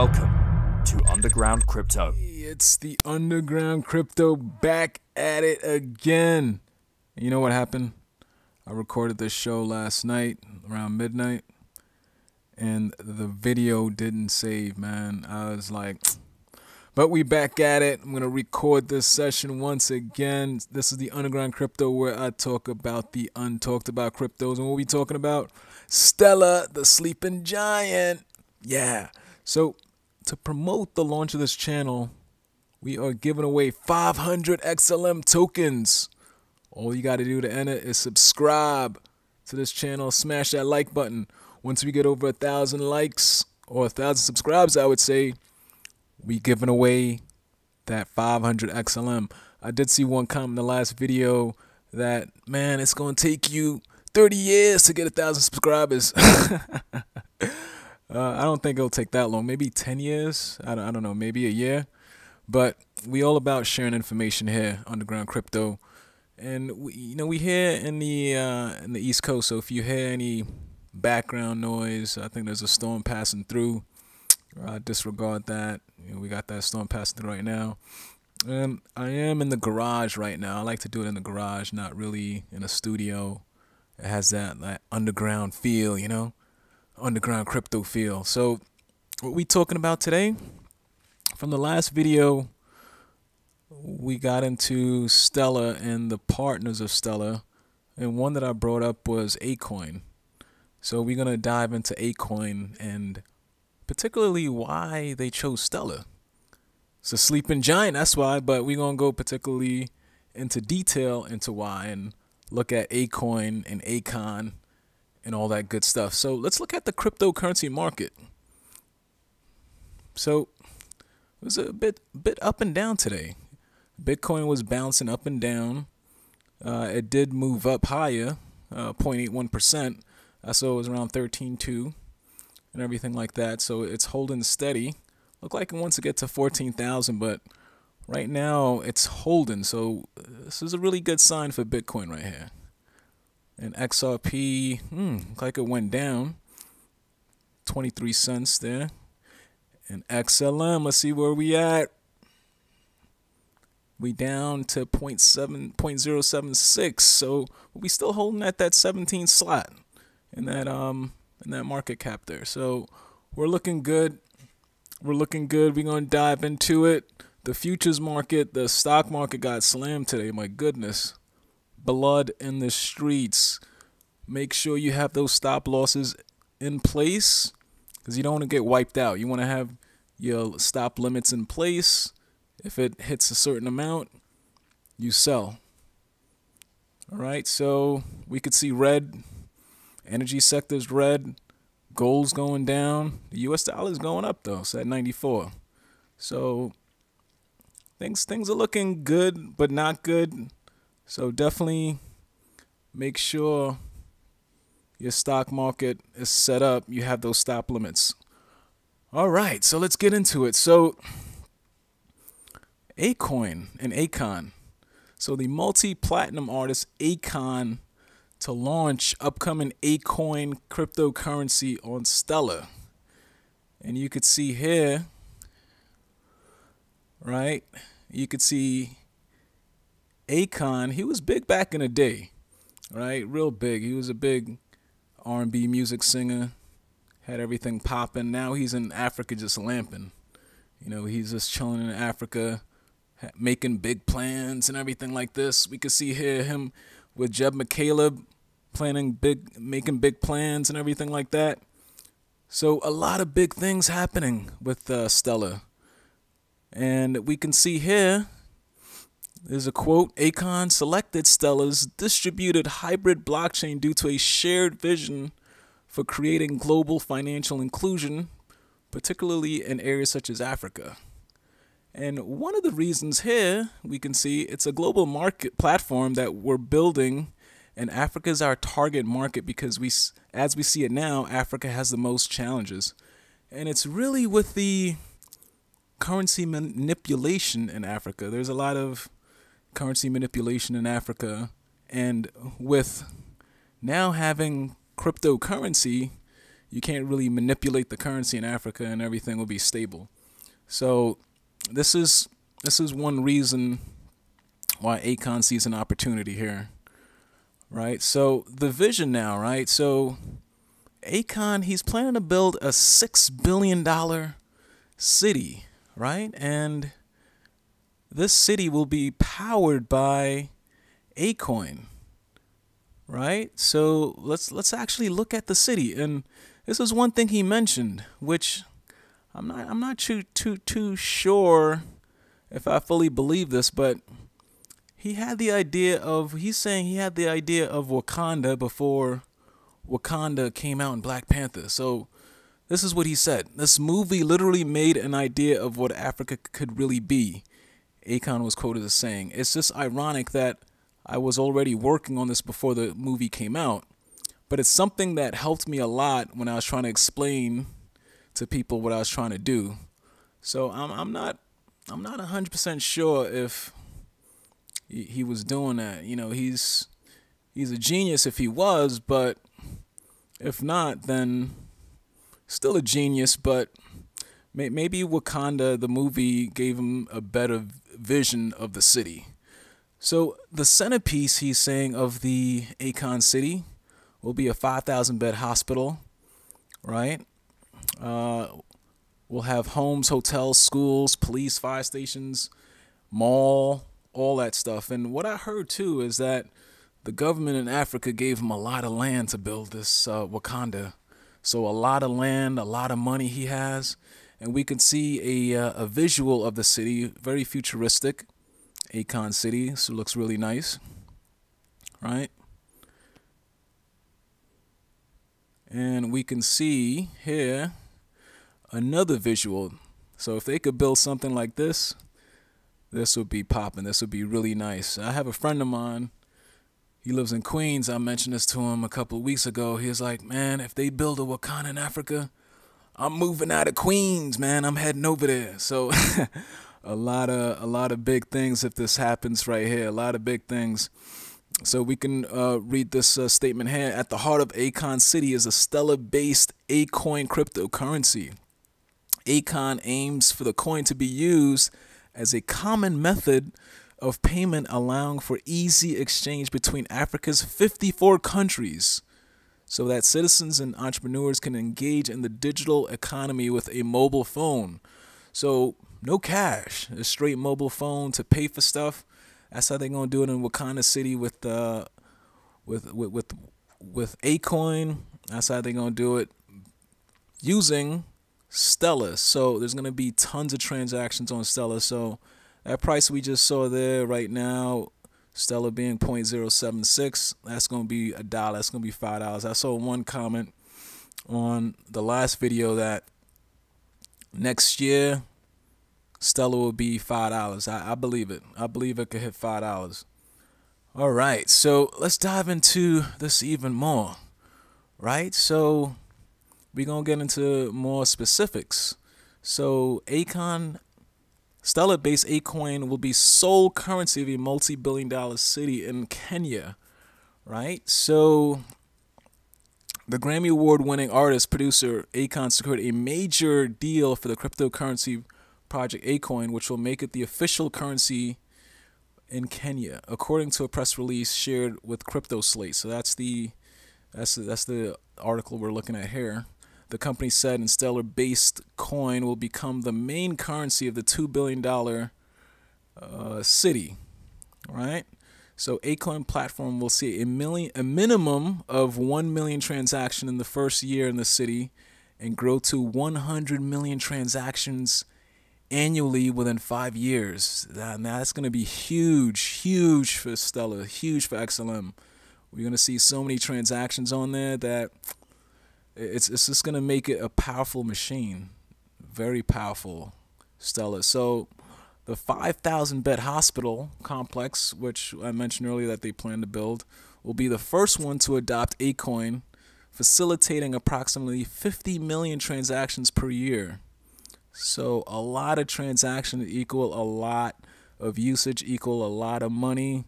Welcome to Underground Crypto. It's the Underground Crypto back at it again. You know what happened? I recorded this show last night around midnight, and the video didn't save, man. I was like, but we back at it. I'm going to record this session once again. This is the Underground Crypto, where I talk about the untalked about cryptos. And what we talking about? Stellar, the sleeping giant. Yeah. So to promote the launch of this channel, we are giving away 500 XLM tokens. All you got to do to enter is subscribe to this channel. Smash that like button. Once we get over 1,000 likes or 1,000 subscribes, I would say, we giving away that 500 XLM. I did see one comment in the last video that, man, it's going to take you 30 years to get 1,000 subscribers. I don't think it'll take that long. Maybe 10 years. I don't know. Maybe a year. But we all about sharing information here, Underground Crypto. And we here in the East Coast. So if you hear any background noise, I think there's a storm passing through. Disregard that. We got that storm passing through right now. And I am in the garage right now. I like to do it in the garage, not really in a studio. It has that underground feel, underground crypto feel. So what we talking about today? From the last video, we got into Stellar and the partners of Stellar, and one that I brought up was Akoin. So we're gonna dive into Akoin and particularly why they chose Stellar. It's a sleeping giant, that's why, but we're gonna go particularly into detail into why and look at Akoin and Akon and all that good stuff. So let's look at the cryptocurrency market. So it was a bit up and down today. Bitcoin was bouncing up and down. It did move up higher, 0.81%. I saw it was around 13.2 and everything like that. So it's holding steady. Looked like it wants to get to 14,000, but right now it's holding. So this is a really good sign for Bitcoin right here. And XRP, looked like it went down 23 cents there. And XLM, let's see where we at. We down to 0.076. So we still holding at that 17 slot in that market cap there. So we're looking good. We're looking good. We're gonna dive into it. The futures market, the stock market got slammed today. My goodness. Blood in the streets. Make sure you have those stop losses in place because you don't want to get wiped out. You want to have your stop limits in place. If it hits a certain amount, you sell. All right, so we could see red. Energy sector's red. Gold's going down. The US dollar's going up though. It's at 94. So things are looking good, but not good. So definitely make sure your stock market is set up. You have those stop limits. All right, so let's get into it. So Akoin and Akon. So the multi-platinum artist Akon to launch upcoming Akoin cryptocurrency on Stellar. And you could see here, right? You could see Akon. He was big back in the day, right? Real big. He was a big R&B music singer. Had everything popping. Now he's in Africa just lamping. He's just chilling in Africa, making big plans and everything like this. We could see here him with Jeb McCaleb making big plans and everything like that. So a lot of big things happening with Stellar. And we can see here, there's a quote, Akon selected Stellar's distributed hybrid blockchain due to a shared vision for creating global financial inclusion, particularly in areas such as Africa. And one of the reasons here, we can see it's a global market platform that we're building, and Africa is our target market because as we see it now, Africa has the most challenges. And it's really with the currency manipulation in Africa. There's a lot of currency manipulation in Africa, and with now having cryptocurrency, you can't really manipulate the currency in Africa and everything will be stable. So this is one reason why Akon sees an opportunity here, right? So the vision now, right? So Akon, he's planning to build a $6 billion city, right? And this city will be powered by Akoin, right? So let's actually look at the city. And this is one thing he mentioned, which I'm not too sure if I fully believe this, but he's saying he had the idea of Wakanda before Wakanda came out in Black Panther. So this is what he said. This movie literally made an idea of what Africa could really be. Akon was quoted as saying, "It's just ironic that I was already working on this before the movie came out, but it's something that helped me a lot when I was trying to explain to people what I was trying to do." So I'm not 100% sure if he was doing that. You know, he's a genius if he was, but if not, then still a genius. But maybe Wakanda, the movie, gave him a better vision of the city. So the centerpiece, he's saying, of the Akon city will be a 5,000 bed hospital, right? We'll have homes, hotels, schools, police, fire stations, mall, all that stuff. And what I heard too is that the government in Africa gave him a lot of land to build this Wakanda. So a lot of land, a lot of money he has. And we can see a visual of the city, very futuristic. Akon City, so it looks really nice, right? And we can see here another visual. So if they could build something like this, this would be popping. This would be really nice. I have a friend of mine. He lives in Queens. I mentioned this to him a couple of weeks ago. He was like, "Man, if they build a Wakanda in Africa, I'm moving out of Queens, man. I'm heading over there." So a lot of big things if this happens right here. A lot of big things. So we can read this statement here. At the heart of Akon City is a Stellar-based Akoin cryptocurrency. Akon aims for the coin to be used as a common method of payment, allowing for easy exchange between Africa's 54 countries, so that citizens and entrepreneurs can engage in the digital economy with a mobile phone. So no cash, a straight mobile phone to pay for stuff. That's how they're gonna do it in Wakanda City with Akoin. That's how they're gonna do it using Stellar. So there's gonna be tons of transactions on Stellar. So that price we just saw there right now, Stellar being 0.076, that's gonna be $1. That's gonna be $5. I saw one comment on the last video that next year Stellar will be $5. I believe it. I believe it could hit $5. All right, so let's dive into this even more, right? So we're going to get into more specifics. So Akon, Stellar-based Akoin will be sole currency of a multi-billion-dollar city in Kenya, right? So the Grammy Award-winning artist, producer Akon secured a major deal for the cryptocurrency project Akoin, which will make it the official currency in Kenya, according to a press release shared with Crypto Slate. So that's the article we're looking at here. The company said in Stellar-based coin will become the main currency of the $2 billion city, right? So Akoin platform will see a minimum of 1 million transactions in the first year in the city, and grow to 100 million transactions annually within 5 years. Now that's going to be huge for Stellar, huge for XLM. We're going to see so many transactions on there that it's just going to make it a powerful machine, very powerful, Stellar. So the 5,000 bed hospital complex, which I mentioned earlier that they plan to build, will be the first one to adopt Akoin, facilitating approximately 50 million transactions per year. So a lot of transactions equal a lot of usage, equal a lot of money.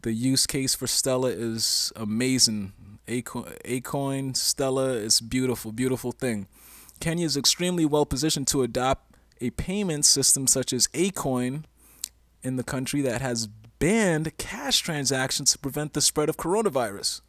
The use case for Stellar is amazing. Akoin, Stella. It's beautiful, beautiful thing. Kenya is extremely well positioned to adopt a payment system such as Akoin in the country that has banned cash transactions to prevent the spread of coronavirus,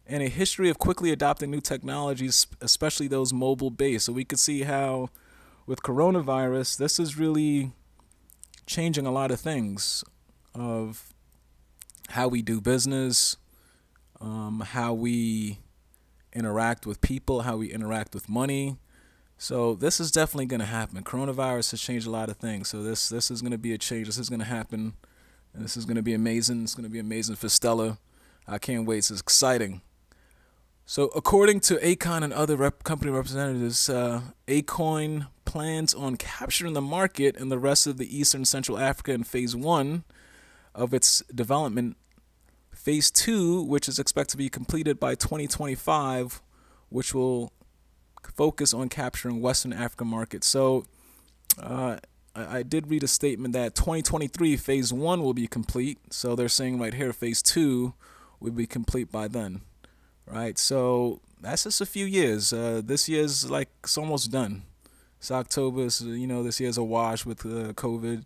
and a history of quickly adopting new technologies, especially those mobile-based. So we could see how with coronavirus, this is really changing a lot of things of how we do business, how we interact with people, how we interact with money. So this is definitely going to happen. Coronavirus has changed a lot of things. So this is going to be a change. This is going to happen, and this is going to be amazing. It's going to be amazing for Stella. I can't wait. It's exciting. So according to Akon and other company representatives, Akoin plans on capturing the market in the rest of the Eastern Central Africa in phase 1 of its development. Phase 2, which is expected to be completed by 2025, which will focus on capturing Western African markets. So I did read a statement that 2023 phase 1 will be complete. So they're saying right here phase 2 will be complete by then. Right, so that's just a few years. This year's like it's almost done. It's October, so this year's a wash with COVID,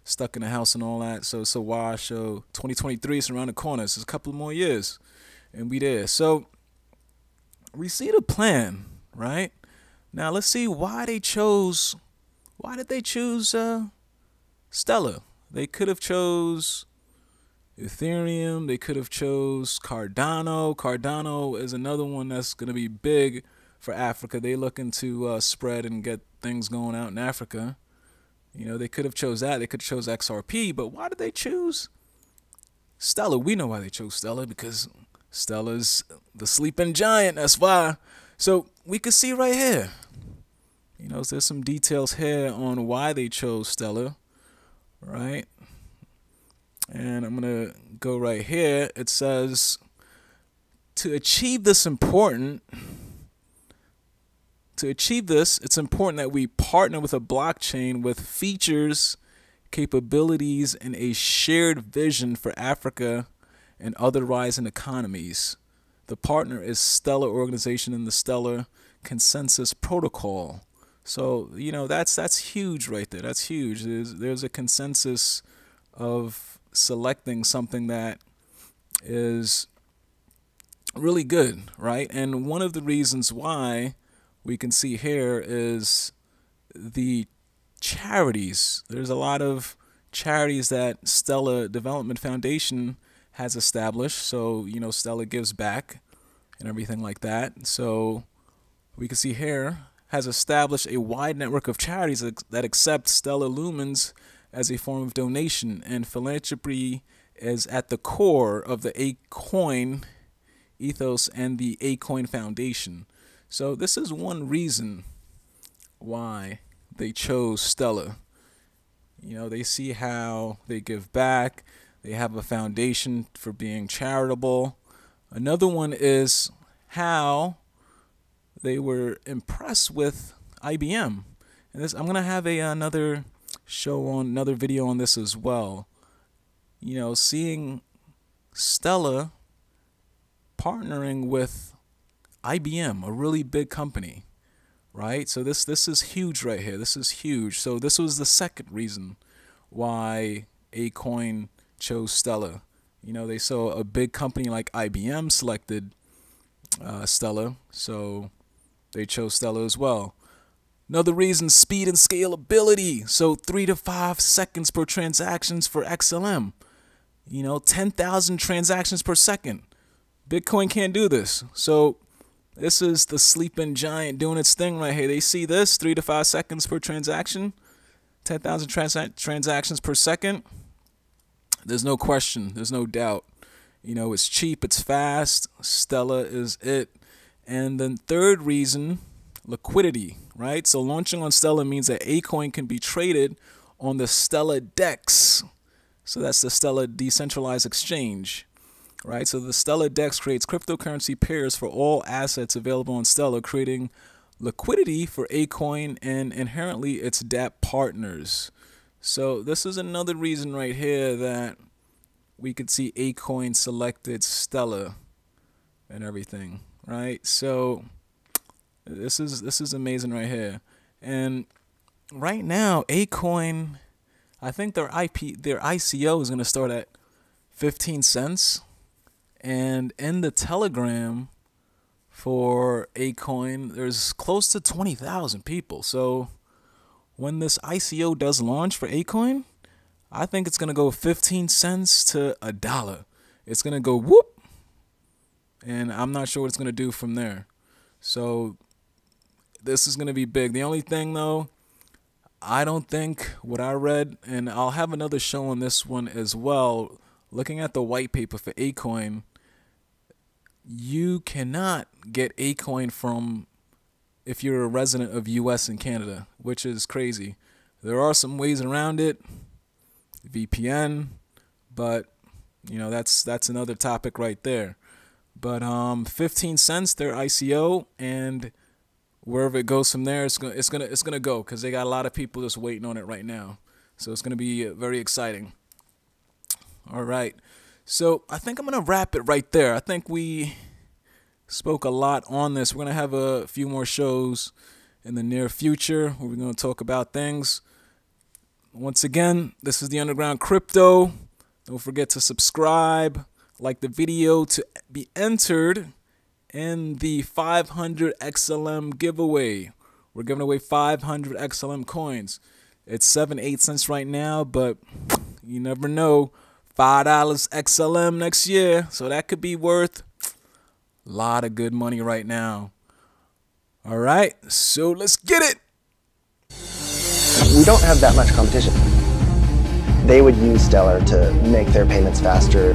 stuck in the house and all that. So it's a wash. So 2023 is around the corner. So it's a couple more years, and we there. So we see the plan, right? Now let's see why they chose. Why did they choose Stella? They could have chose Ethereum. They could have chose Cardano. Cardano is another one that's going to be big for Africa. They looking to spread and get things going out in Africa. They could have chose that. They could have chose XRP. But why did they choose Stella? We know why they chose Stella, because Stella's the sleeping giant. That's why. So we could see right here. There's some details here on why they chose Stella, right? And I'm going to go right here. It says, to achieve this, it's important that we partner with a blockchain with features, capabilities, and a shared vision for Africa and other rising economies. The partner is Stellar Organization and the Stellar Consensus Protocol. So, that's huge right there. That's huge. There's a consensus of selecting something that is really good, right? And one of the reasons why we can see here is the charities. There's a lot of charities that Stella Development Foundation has established. So, Stella gives back and everything like that. So we can see here has established a wide network of charities that accept Stellar lumens as a form of donation, and philanthropy is at the core of the Akoin ethos and the Akoin Foundation. So this is one reason why they chose Stella. They see how they give back. They have a foundation for being charitable. Another one is how they were impressed with IBM. And this, I'm going to have another video on this as well. Seeing Stella partnering with IBM, a really big company, right? So this is huge right here. This is huge. So this was the second reason why Akoin chose Stella. They saw a big company like IBM selected Stella, so they chose Stella as well. Another reason, speed and scalability. So 3 to 5 seconds per transactions for XLM. 10,000 transactions per second. Bitcoin can't do this. So this is the sleeping giant doing its thing right here. They see this, 3 to 5 seconds per transaction, 10,000 transactions per second. There's no question. There's no doubt. It's cheap. It's fast. Stella is it. And then third reason, liquidity, right? So launching on Stella means that Akoin can be traded on the Stella DEX. So that's the Stella Decentralized Exchange, right? So the Stella DEX creates cryptocurrency pairs for all assets available on Stella, creating liquidity for Akoin and inherently its DApp partners. So this is another reason right here that we could see Akoin selected Stella, and everything, right? So this is amazing right here. And right now, Akoin, I think their ICO is gonna start at 15 cents, and in the Telegram for Akoin, there's close to 20,000 people. So when this ICO does launch for Akoin, I think it's gonna go 15 cents to $1. It's gonna go whoop, and I'm not sure what it's gonna do from there. So this is gonna be big. The only thing though, I don't think what I read, and I'll have another show on this one as well, looking at the white paper for Akoin, you cannot get Akoin from if you're a resident of US and Canada, which is crazy. There are some ways around it, VPN, but you know, that's another topic right there. But 15 cents their ICO, and wherever it goes from there, it's gonna go, because they got a lot of people just waiting on it right now. So it's gonna be very exciting. All right, so I think I'm gonna wrap it right there. I think we spoke a lot on this. We're gonna have a few more shows in the near future where we're gonna talk about things. Once again, this is the Underground Crypto. Don't forget to subscribe, like the video to be entered in the 500 XLM giveaway. We're giving away 500 XLM coins. It's 7-8 cents right now, but you never know. $5 XLM next year, so that could be worth a lot of good money right now. All right, so let's get it. We don't have that much competition. They would use Stellar to make their payments faster.